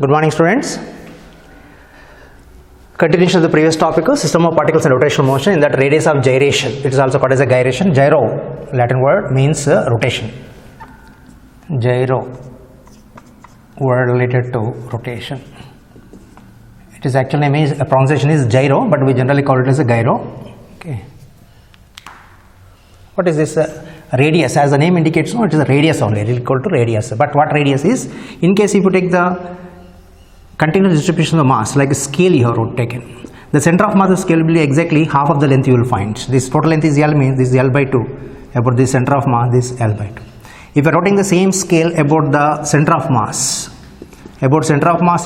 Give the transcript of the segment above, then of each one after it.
Good morning, students. Continuation of the previous topic, system of particles and rotational motion. In that, radius of gyration, it is also called as a gyration. Gyro, Latin word, means rotation. Gyro, word related to rotation. It is actually pronunciation is gyro, but we generally call it as a gyro. Okay. What is this? Radius, as the name indicates, no, it is a radius only. It is equal to radius. But what radius is? In case if you take the continuous distribution of mass, like a scale you have taken, the center of mass of scale will be exactly half of the length you will find. This total length is L, means this is L by 2. About the center of mass, this is L by 2. If you are rotating the same scale about the center of mass, you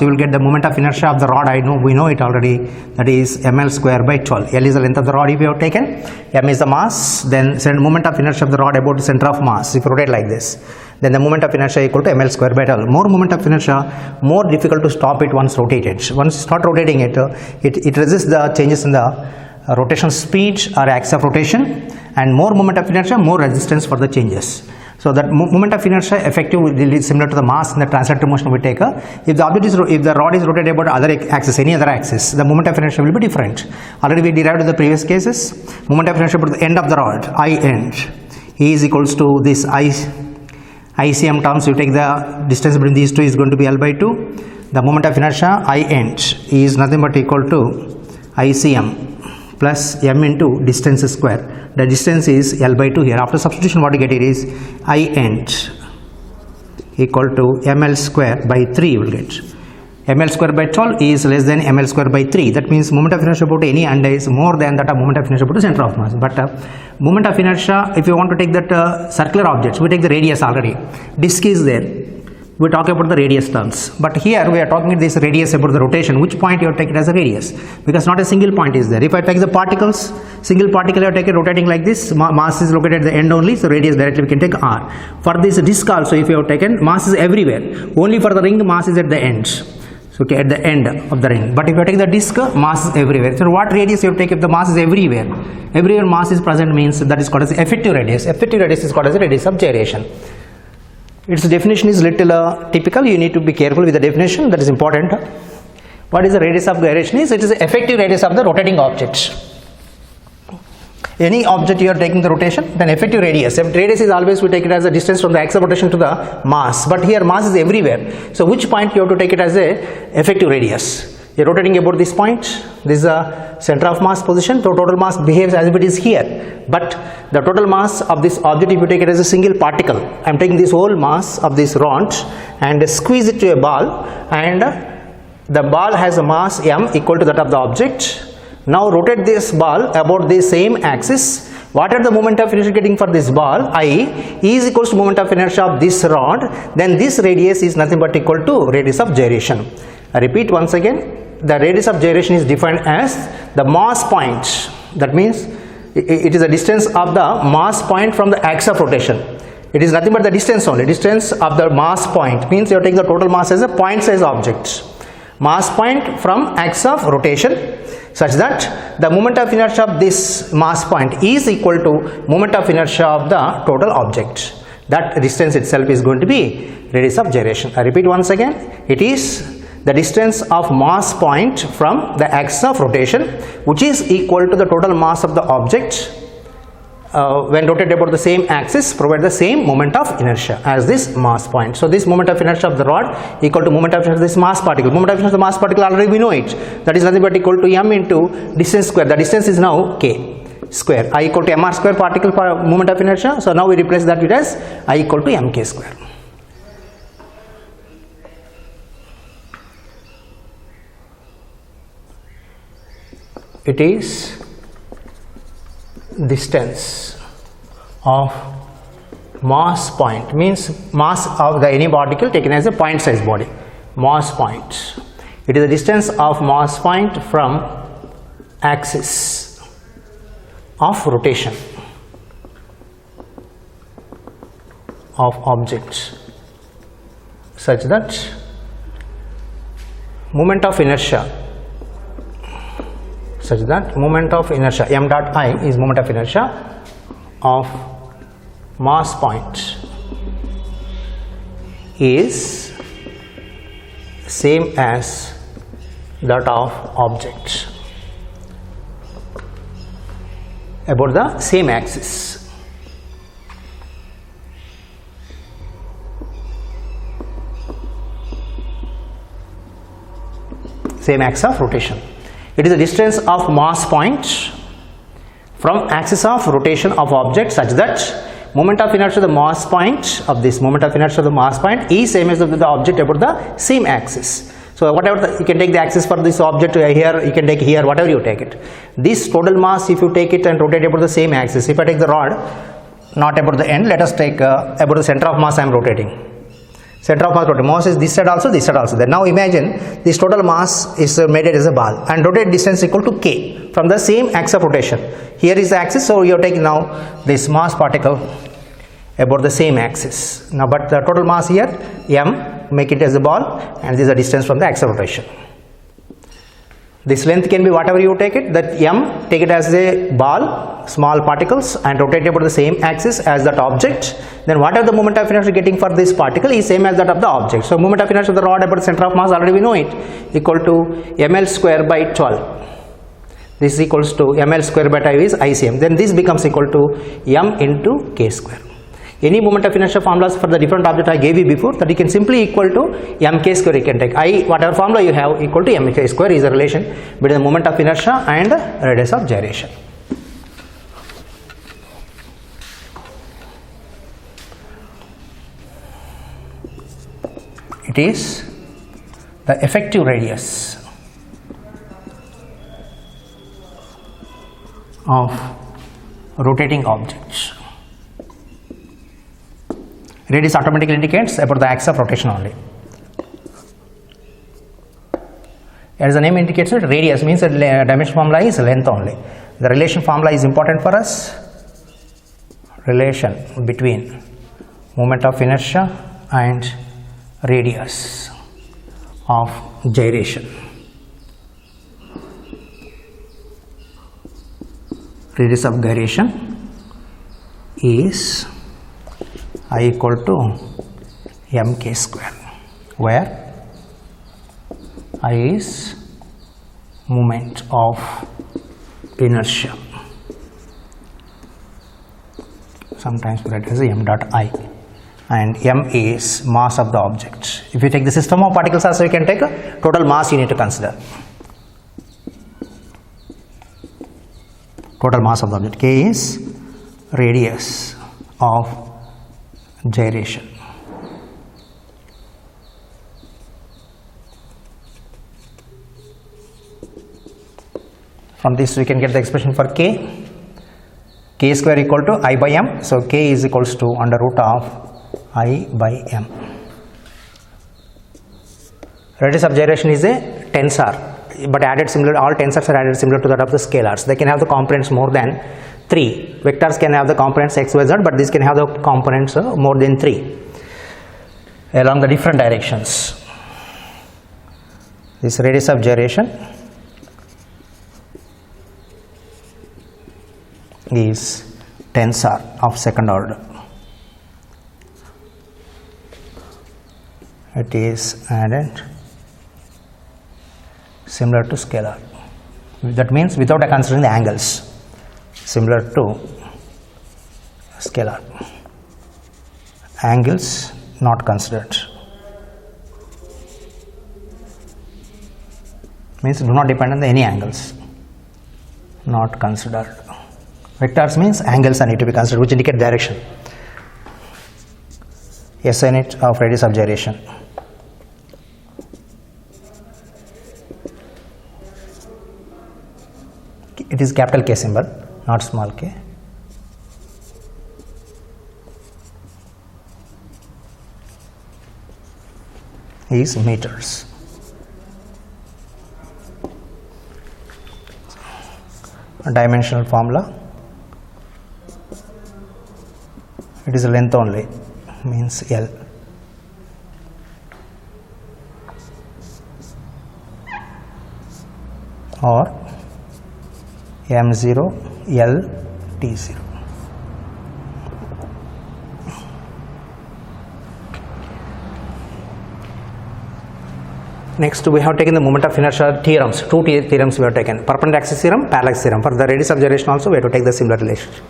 will get the moment of inertia of the rod. We know it already, that is ml square by 12. L is the length of the rod if you have taken, m is the mass, then moment of inertia of the rod about the center of mass. If you rotate like this, then the moment of inertia equal to ml square by 12. More moment of inertia, more difficult to stop it once rotated. Once you start rotating it, it resists the changes in the rotation speed or axis of rotation, and more moment of inertia, more resistance for the changes. So that moment of inertia effective is similar to the mass in the translator motion we take. If the rod is rotated about other axis, any other axis, the moment of inertia will be different. Already we derived in the previous cases. Moment of inertia about the end of the rod, I end, E is equals to this ICM terms. You take the distance between these two is going to be L by 2. The moment of inertia I end is nothing but equal to ICM plus m into distance square. The distance is L by 2 here. After substitution, what you get here is I end equal to ml square by 3 you will get. ml square by 12 is less than ml square by 3. That means moment of inertia about any end is more than that of moment of inertia about the center of mass. But moment of inertia, if you want to take that circular objects, we take the radius already. Disk is there. We talk about the radius terms, but here we are talking this radius about the rotation. Which point you have taken as a radius? Because not a single point is there. If I take the particles, single particle you have taken rotating like this, mass is located at the end only, so radius directly we can take r. For this disk also, if you have taken, mass is everywhere. Only for the ring, mass is at the end. So okay, at the end of the ring. But if you take the disk, mass is everywhere. So what radius you have taken if the mass is everywhere? Everywhere mass is present means that is called as effective radius. Effective radius is called as a radius of gyration. Its definition is little typical. You need to be careful with the definition. That is important. What is the radius of gyration? It is the effective radius of the rotating object. Any object you are taking the rotation, then effective radius. Radius is always we take it as a distance from the axis of rotation to the mass. But here mass is everywhere. So which point you have to take it as a effective radius? You are rotating about this point. This is a center of mass position. So total mass behaves as if it is here. But the total mass of this object, if you take it as a single particle, I am taking this whole mass of this rod and squeeze it to a ball, and the ball has a mass m equal to that of the object. Now rotate this ball about the same axis. What are the moment of inertia getting for this ball? I is equals to moment of inertia of this rod. Then this radius is nothing but equal to radius of gyration. I repeat once again. The radius of gyration is defined as the mass point. That means it is the distance of the mass point from the axis of rotation. It is nothing but the distance only. Distance of the mass point means you are taking the total mass as a point size object. Mass point from axis of rotation, such that the moment of inertia of this mass point is equal to moment of inertia of the total object. That distance itself is going to be radius of gyration. I repeat once again. It is the distance of mass point from the axis of rotation, which is equal to the total mass of the object when rotated about the same axis, provide the same moment of inertia as this mass point. So this moment of inertia of the rod equal to moment of inertia of this mass particle. Moment of inertia of the mass particle already we know it. That is nothing but equal to m into distance square. The distance is now k square. I equal to mr square particle for moment of inertia. So now we replace that with as I equal to mk square. It is distance of mass point, means mass of the any particle taken as a point size body. Mass point. It is the distance of mass point from axis of rotation of object, such that moment of inertia m dot I is moment of inertia of mass point is same as that of object about the same axis. Same axis of rotation. It is the distance of mass point from axis of rotation of object such that moment of inertia of the mass point of this moment of inertia of the mass point is same as the object about the same axis. So whatever you can take the axis for this object here, you can take here, whatever you take it. This total mass, if you take it and rotate about the same axis, if I take the rod, not about the end, let us take about the center of mass I am rotating. Center of mass is this side also, this side also. Then now imagine this total mass is made as a ball and rotate distance equal to k from the same axis of rotation. Here is the axis, so you are taking now this mass particle about the same axis. Now but the total mass here m, make it as a ball, and this is the distance from the axis of rotation. This length can be whatever you take it, that m, take it as a ball, small particles, and rotate about the same axis as that object. Then whatever the moment of inertia getting for this particle is same as that of the object. So moment of inertia of the rod about the center of mass, already we know it, equal to ml square by 12. This is equals to ml square by 12 is ICM. Then this becomes equal to m into k square. Any moment of inertia formulas for the different object I gave you before, that you can simply equal to mk square. You can take I, whatever formula you have, equal to mk square is a relation between the moment of inertia and radius of gyration. It is the effective radius of rotating objects. Radius automatically indicates about the axis of rotation only. As the name indicates, it radius means that dimension formula is length only. The relation formula is important for us. Relation between moment of inertia and radius of gyration. Radius of gyration is I equal to mk square, where I is moment of inertia. Sometimes we write as m dot I, and m is mass of the object. If you take the system of particles also, you can take a total mass you need to consider. Total mass of the object. K is radius of gyration. From this we can get the expression for k. K square equal to I by m. So k is equals to under root of I by m. Radius of gyration is a tensor, but added similar, all tensors are added similar to that of the scalars. They can have the components more than 3. Vectors can have the components x, y, z, but this can have the components more than 3 along the different directions. This radius of gyration is tensor of second order. It is added similar to scalar. That means without considering the angles. Similar to scalar. Angles not considered. Means do not depend on any angles. Not considered. Vectors means angles are need to be considered, which indicate direction. SI unit of radius of gyration. It is capital K symbol, not small k. Is meters. A dimensional formula. It is a length only, means L. Or M0 L T0. Next, we have taken the moment of inertia theorems. Two theorems we have taken: perpendicular axis theorem, parallax theorem. For the radius of gyration also, we have to take the similar relationship.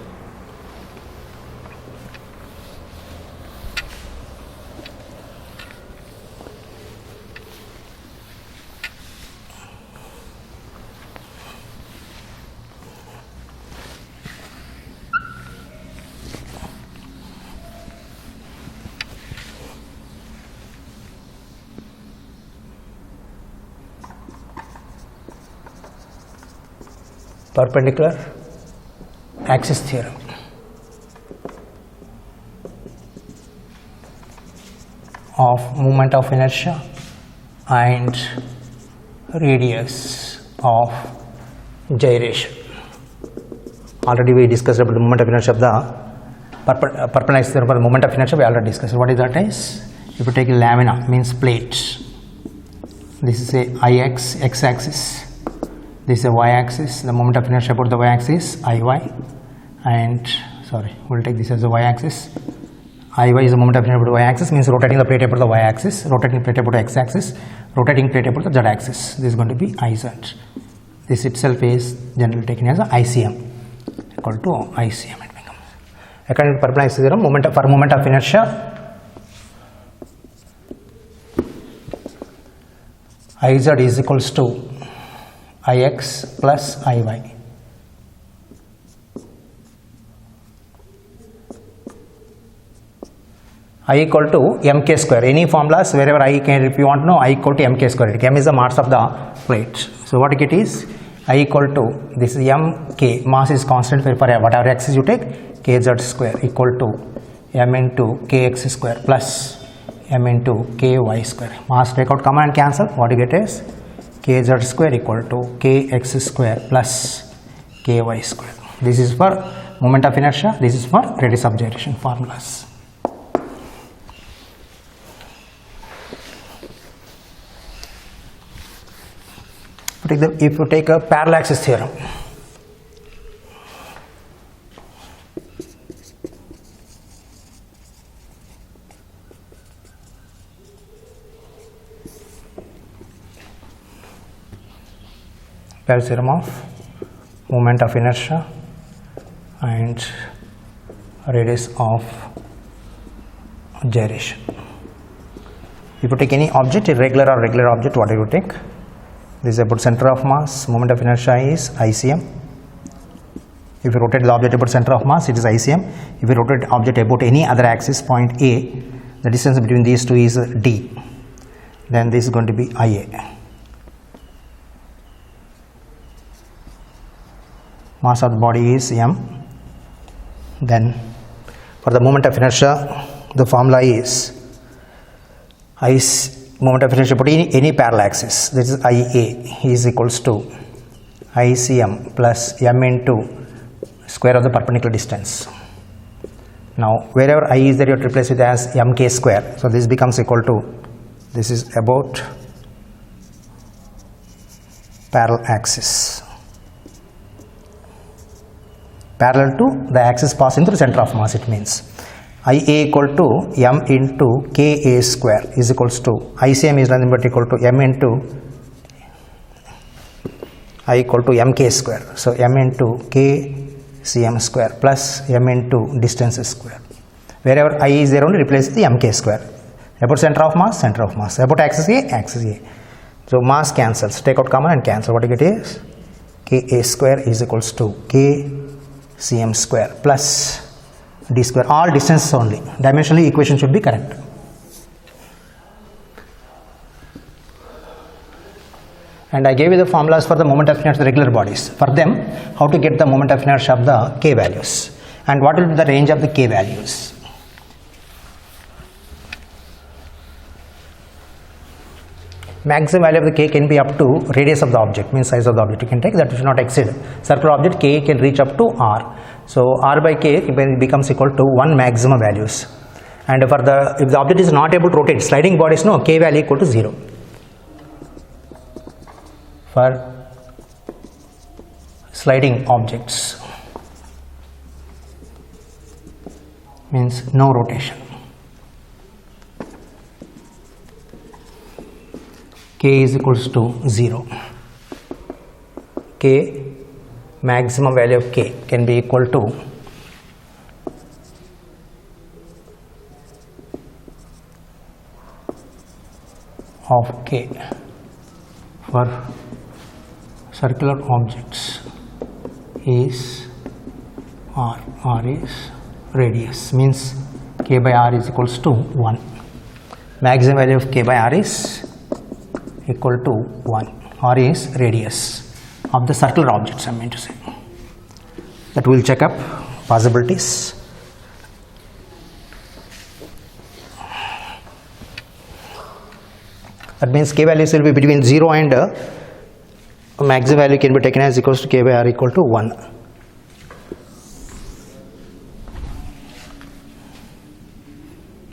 Perpendicular axis theorem. Of moment of inertia and radius of gyration. Already we discussed about the moment of inertia of the perpendicular axis theorem. For the moment of inertia we already discussed. What is that is? If you take a lamina, means plate. This is a IX, x-axis. This is a y-axis. The moment of inertia about the y-axis IY, and sorry, we'll take this as the y-axis. IY is the moment of inertia about the y-axis, means rotating the plate about the y-axis, rotating plate about the x-axis, rotating plate about the z-axis. This is going to be IZ. This itself is generally taken as a ICM, equal to ICM. It becomes according to perpendicular axis theorem. For moment of inertia, IZ is equals to Ix plus Iy. I equal to mk square. Any formulas wherever I can, if you want to know, I equal to mk square. M is the mass of the plate. So what it is, I equal to, this is mk, mass is constant for whatever axis you take, kz square equal to m into kx square plus m into ky square. Mass take out common and cancel. What you get is kz square equal to kx square plus ky square. This is for moment of inertia. This is for radius of gyration formulas. If you take a parallel axis theorem, parallel theorem of moment of inertia and radius of gyration. If you take any object, irregular or regular object, what do you take? This is about center of mass. Moment of inertia is ICM. If you rotate the object about center of mass, it is ICM. If you rotate the object about any other axis, point A, the distance between these two is D. Then this is going to be IA. Mass of the body is M. Then for the moment of inertia, the formula is moment of inertia about any parallel axis. This is IA is equals to ICM plus M into square of the perpendicular distance. Now wherever I is there, you have to replace it as mk square. So this becomes equal to, this is about parallel axis, parallel to the axis passing through the center of mass. It means IA equal to m into Ka square is equals to, ICM is nothing but equal to m into I equal to mk square. So m into kcm square plus m into distance square. Wherever I is there, only replace the mk square. About center of mass, center of mass. About axis A, axis A. So mass cancels, take out common and cancel. What you get is Ka square is equals to kcm square plus d square, all distances only. Dimensionally equation should be correct. And I gave you the formulas for the moment of inertia of the regular bodies. For them, how to get the moment of inertia of the k values and what will be the range of the k values. Maximum value of the k can be up to radius of the object, means size of the object you can take, that should not exceed. Circular object k can reach up to r. So r by k becomes equal to 1 maximum values. And for the, if the object is not able to rotate, sliding bodies, no, k value equal to 0. For sliding objects, means no rotation. k is equals to 0. K, maximum value of k can be equal to of k for circular objects is r. R is radius, means k by r is equals to 1. Maximum value of k by r is equal to 1. R is radius of the circular objects, I mean to say. That we will check up possibilities. That means k values will be between 0 and maximum value can be taken as equals to k by r equal to 1.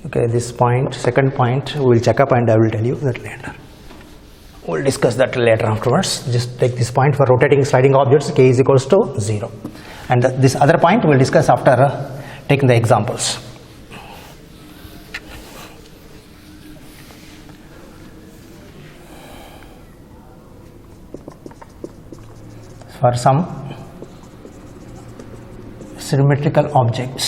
Okay, this point, second point, we will check up and I will tell you that later. We will discuss that later afterwards. Just take this point for rotating sliding objects, k is equals to 0. And this other point we will discuss after taking the examples. For some symmetrical objects,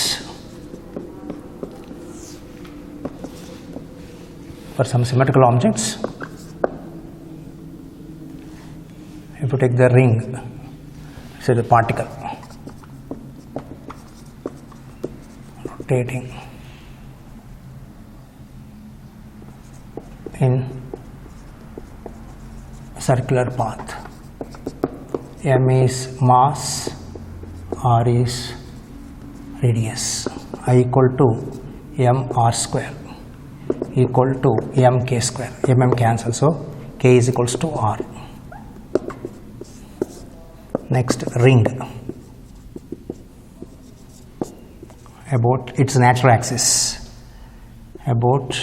if you take the ring, say the particle rotating in circular path, m is mass, r is radius, I equal to m r square equal to m k square, mm cancel, so k is equals to r. Next, ring, about its natural axis, about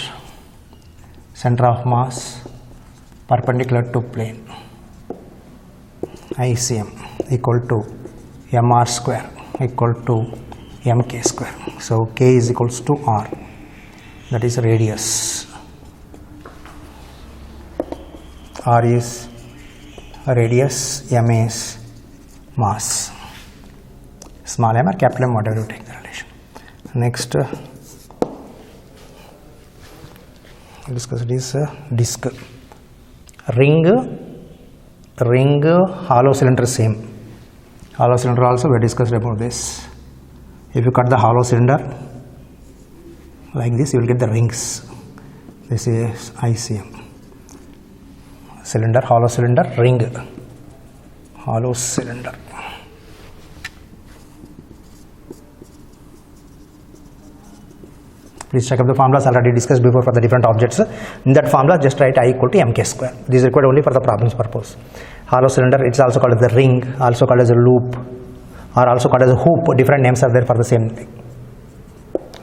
center of mass perpendicular to plane, ICM equal to mr square equal to mk square, so k is equals to r, that is radius. R is radius, m is mass, small m or capital M, whatever you take the relation. Next, discuss this disc. Ring, hollow cylinder same. Hollow cylinder also we discussed about this. If you cut the hollow cylinder like this, you will get the rings. This is ICM. Cylinder, hollow cylinder, ring, hollow cylinder. Please check up the formulas already discussed before for the different objects. In that formula, just write I equal to mk square. This is required only for the problem's purpose. Hollow cylinder, it's also called as the ring, also called as a loop, or also called as a hoop. Different names are there for the same thing.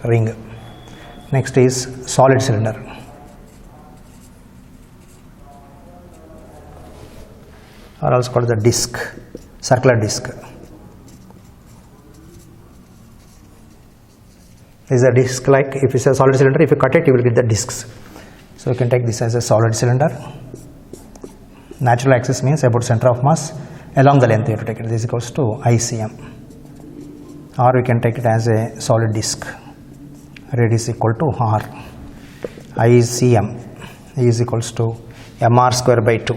Ring. Next is solid cylinder. Or also called the disc, circular disc. This is a disc like, if it's a solid cylinder, if you cut it, you will get the discs. So you can take this as a solid cylinder. Natural axis means about center of mass, along the length you have to take it. This is equals to ICM. Or we can take it as a solid disc. Radius equal to R. ICM is equals to mr square by 2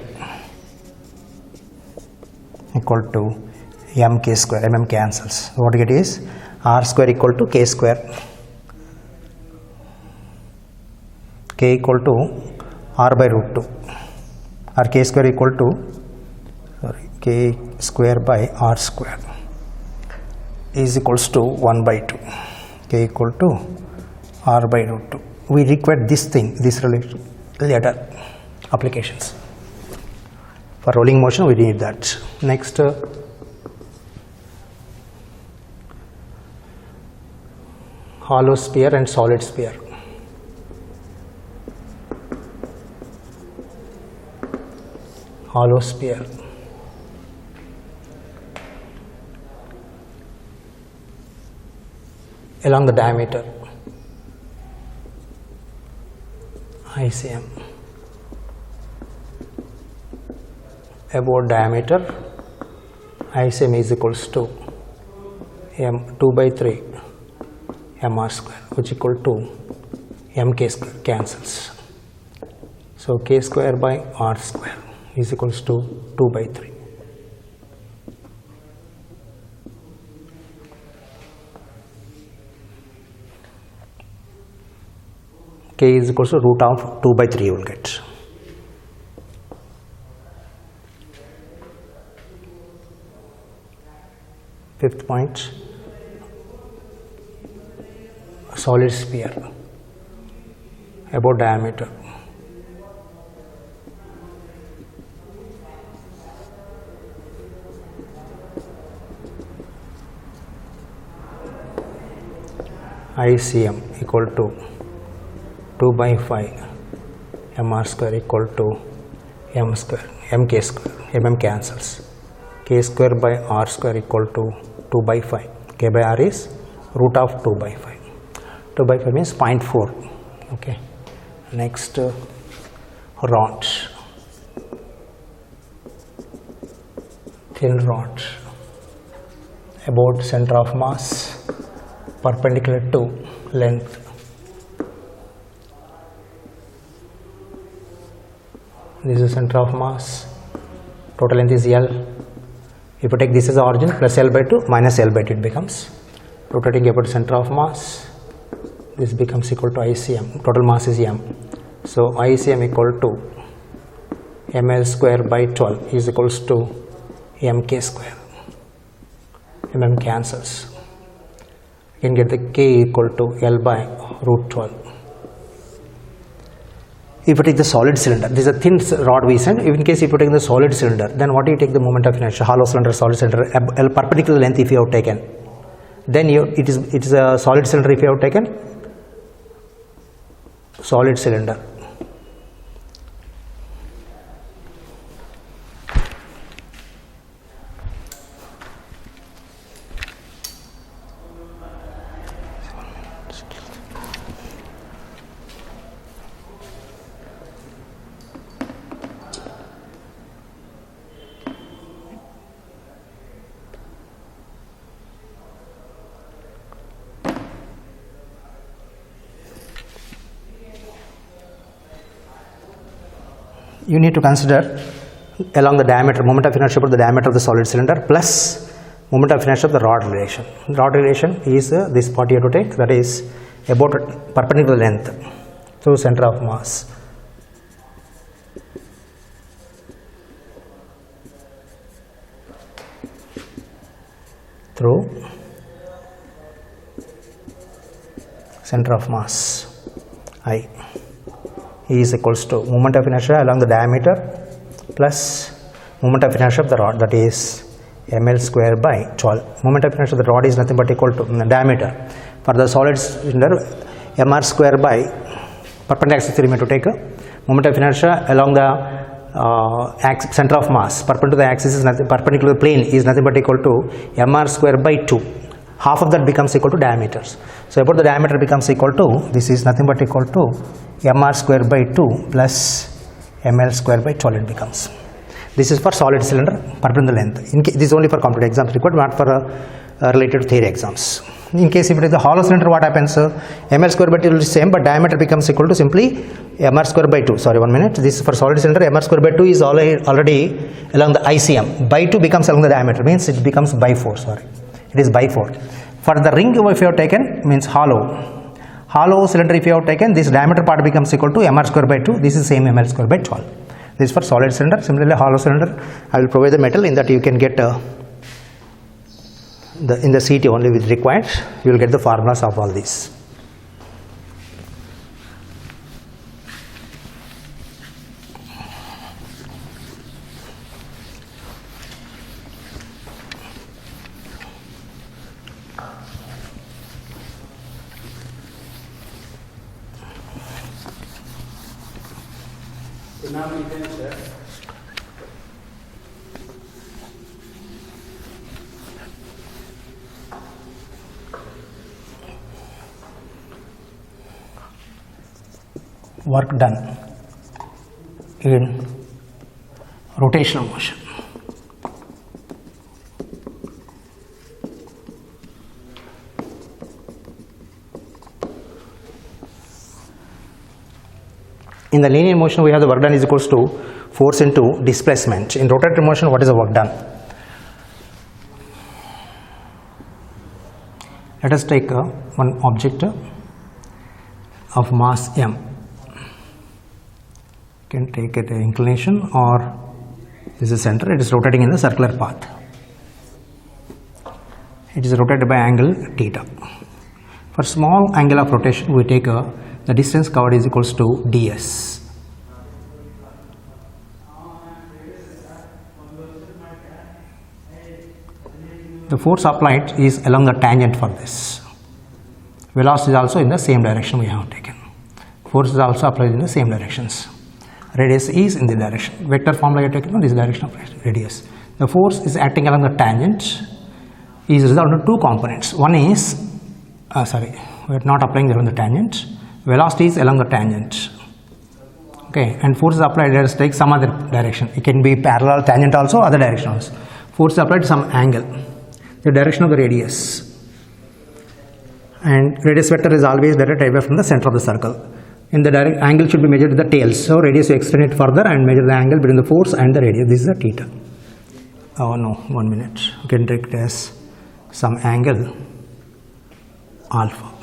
equal to mk square. Mm cancels. What you get is r square equal to k square. K equal to r by root 2, or k square equal to k square by r square is equals to 1 by 2. K equal to r by root 2. We require this thing, this relation later applications. For rolling motion, we need that. Next, hollow sphere and solid sphere. Hollow sphere. Along the diameter, ICM. about diameter, ICM is equals to m 2 by 3 mr square, which equal to mk square, cancels. So k square by r square is equals to 2 by 3. K is equals to root of 2 by 3 you will get. Fifth point, solid sphere about diameter. ICM equal to 2 by 5 mr square equal to m square, mk square, cancels. K square by r square equal to 2 by 5. K by r is root of 2 by 5. 2 by 5 means 0.4. Okay. Next, rod, thin rod about center of mass perpendicular to length. This is center of mass, total length is L. If you take this as the origin, plus L by 2 minus L by 2 it becomes. Rotating about center of mass, this becomes equal to ICM, total mass is M. So ICM equal to ml square by 12 is equals to mk square. Mm cancels. You can get the K equal to L by root 12. If you take the solid cylinder, this is a thin rod we send. In case if you take the solid cylinder, then what do you take the moment of inertia? Hollow cylinder, solid cylinder, L perpendicular length if you have taken, then it is a solid cylinder if you have taken solid cylinder. You need to consider along the diameter, moment of inertia about the diameter of the solid cylinder plus moment of inertia of the rod relation. Rod relation is this part you have to take, that is about perpendicular length through center of mass. Through center of mass I. E is equals to moment of inertia along the diameter plus moment of inertia of the rod, that is ml square by 12. Moment of inertia of the rod is nothing but equal to diameter. For the solid cylinder, mr square by perpendicular axis theorem to take moment of inertia along the center of mass perpendicular to the axis is nothing, perpendicular plane is nothing but equal to mr square by 2. Half of that becomes equal to diameters. So about the diameter becomes equal to, this is nothing but equal to mr square by 2 plus ml square by 12 it becomes. This is for solid cylinder perpendicular length. This is only for competitive exams required, not for related to theory exams. In case if it is the hollow cylinder, what happens? Ml square by 2 is same, but diameter becomes equal to simply mr square by 2. Sorry, 1 minute. This is for solid cylinder. Mr square by 2 is already along the ICM. By 2 becomes along the diameter, means it becomes by 4. Sorry, it is by 4. For the ring, if you have taken, means hollow cylinder, if you have taken, this diameter part becomes equal to mr square by 2. This is same ml square by 12. This is for solid cylinder. Similarly, hollow cylinder, I will provide the metal in that you can get in the CT only with required. You will get the formulas of all these. Work done in rotational motion. In the linear motion, we have the work done is equals to force into displacement. In rotatory motion, what is the work done? Let us take one object of mass m. You can take it inclination, or this is center. It is rotating in the circular path. It is rotated by angle theta. For small angle of rotation, we take the distance covered is equals to ds. The force applied is along the tangent for this. Velocity is also in the same direction we have taken. Force is also applied in the same directions. Radius is in the direction. Vector formula you are taking on this direction of radius. The force is acting along the tangent is resolved into two components. One is, we are not applying along the tangent. Velocity is along the tangent. Okay, and force is applied, let us take some other direction. It can be parallel tangent also, other direction also. Force is applied to some angle, the direction of the radius. And radius vector is always directed away from the center of the circle. In the direct angle should be measured with the tails. So radius you extend it further and measure the angle between the force and the radius. This is the theta. Oh no, 1 minute. You can take it as some angle alpha.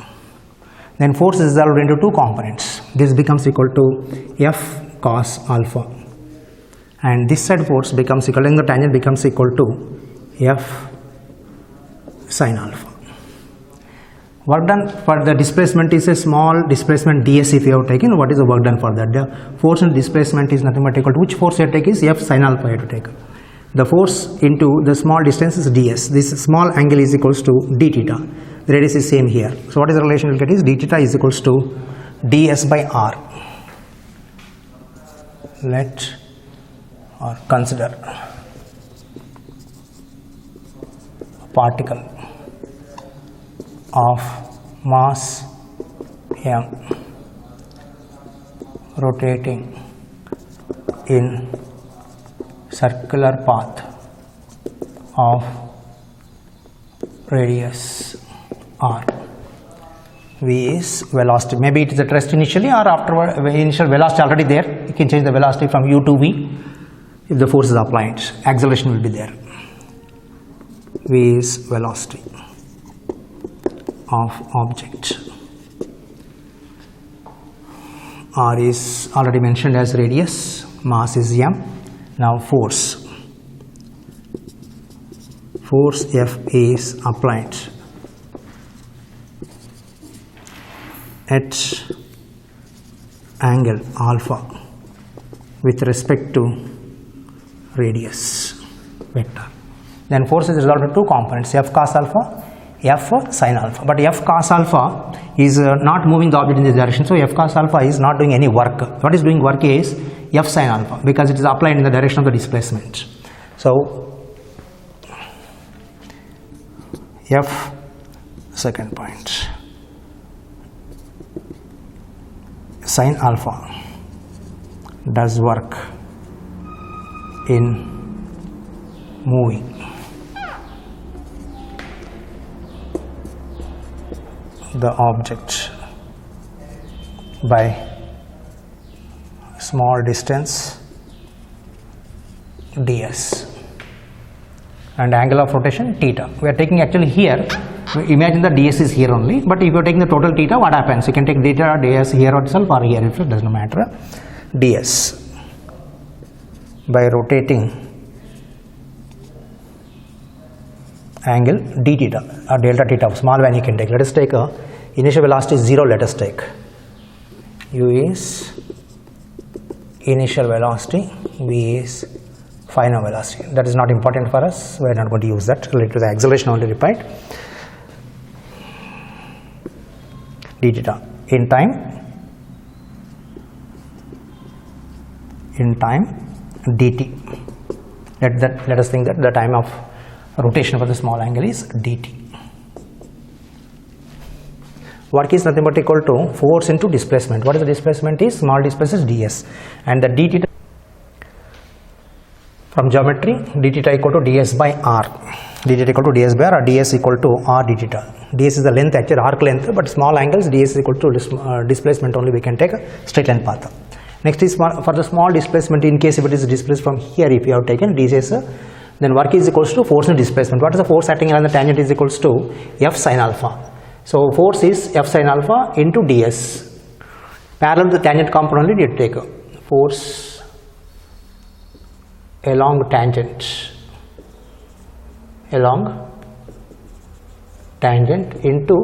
Then force is resolved into two components. This becomes equal to F cos alpha, and this side force becomes equal, and the tangent becomes equal to F sin alpha. Work done for the displacement is a small displacement ds. If you have taken, what is the work done for that? The force and displacement is nothing but equal to which force you take is F sin alpha you have to take. The force into the small distance is ds. This small angle is equals to d theta. The radius is same here. So what is the relation you will get is d theta is equals to ds by r. Let or consider a particle of mass m rotating in circular path of radius r. V is velocity. Maybe it is at rest initially, or afterward initial velocity already there. You can change the velocity from u to v. If the force is applied, acceleration will be there. V is velocity of object. R is already mentioned as radius. Mass is m. Now force. Force F is applied at angle alpha with respect to radius vector. Then force is resolved into two components, F cos alpha, F sin alpha. But F cos alpha is not moving the object in this direction, so F cos alpha is not doing any work. What is doing work is F sin alpha, because it is applied in the direction of the displacement. So F second point, sin alpha does work in moving the object by small distance ds and angle of rotation theta. We are taking actually here, imagine the ds is here only, but if you are taking the total theta, what happens? You can take theta ds here itself or here itself, does not matter. Ds by rotating angle d theta or delta theta of small value you can take. Let us take a initial velocity is 0. Let us take u is initial velocity, v is final velocity. That is not important for us, we are not going to use that. Related to the acceleration only replied. D theta in time dt. Let us think that the time of rotation for the small angle is dt. Work is nothing but equal to force into displacement. What is the displacement is? Small displacement is ds, and the d theta From geometry, d theta equal to ds by r. D theta equal to ds by r, or ds equal to r d theta. ds is the length, actually arc length, but small angles, ds is equal to displacement only, we can take a straight line path. Next is for the small displacement, in case if it is displaced from here, if you have taken ds, then work is equals to force and displacement. What is the force acting on the tangent is equals to f sin alpha. So force is f sin alpha into ds. Parallel to the tangent component only, you take force along tangent into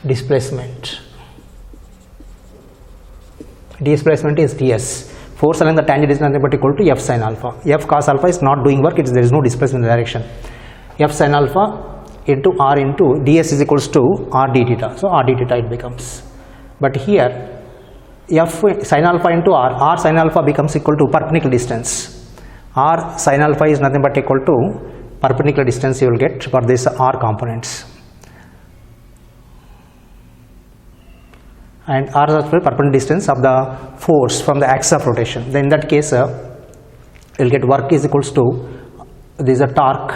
displacement. Displacement is ds. Force along the tangent is nothing but equal to f sin alpha. F cos alpha is not doing work, there is no displacement in the direction. F sin alpha into r into ds is equals to r d theta. So r d theta it becomes. But here f sin alpha into r sin alpha becomes equal to perpendicular distance. R sin alpha is nothing but equal to perpendicular distance you will get for this r components. And r is the perpendicular distance of the force from the axis of rotation. Then in that case, you will get work is equals to, this is a torque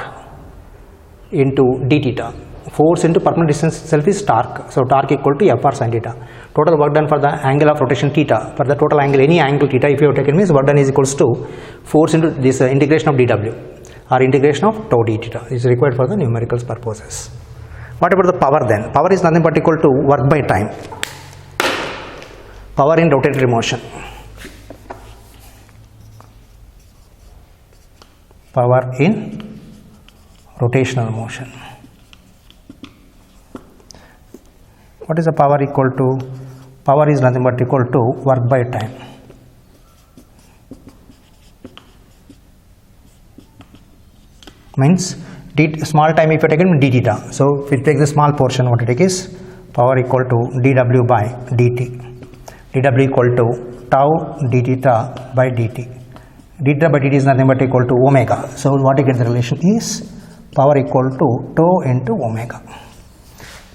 into d theta. Force into perpendicular distance itself is torque. So torque equal to f r sin theta. Total work done for the angle of rotation theta. For the total angle, any angle theta, if you have taken, means work done is equals to force into this integration of dw or integration of tau d theta. Is required for the numerical purposes. What about the power then? Power is nothing but equal to work by time. Power in rotatory motion. Power in rotational motion. What is the power equal to? Power is nothing but equal to work by time. Means small time if you take it d theta. So if you take the small portion, what you take is power equal to dw by dt. dw equal to tau d theta by dt. d theta by dt is nothing but equal to omega. So what you get the relation is power equal to tau into omega.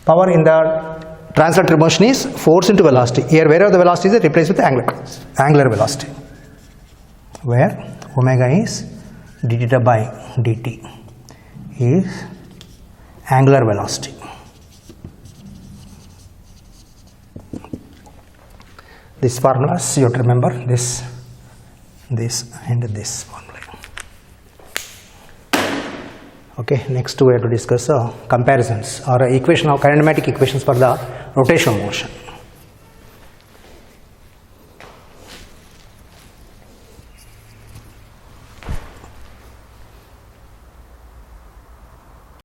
Power in the translatory motion is force into velocity. Here wherever the velocity is replaced with angular velocity. Where omega is d theta by dt is angular velocity. This formulas you have to remember, this and this formula. Okay, next we have to discuss comparisons or equation of kinematic equations for the rotational motion.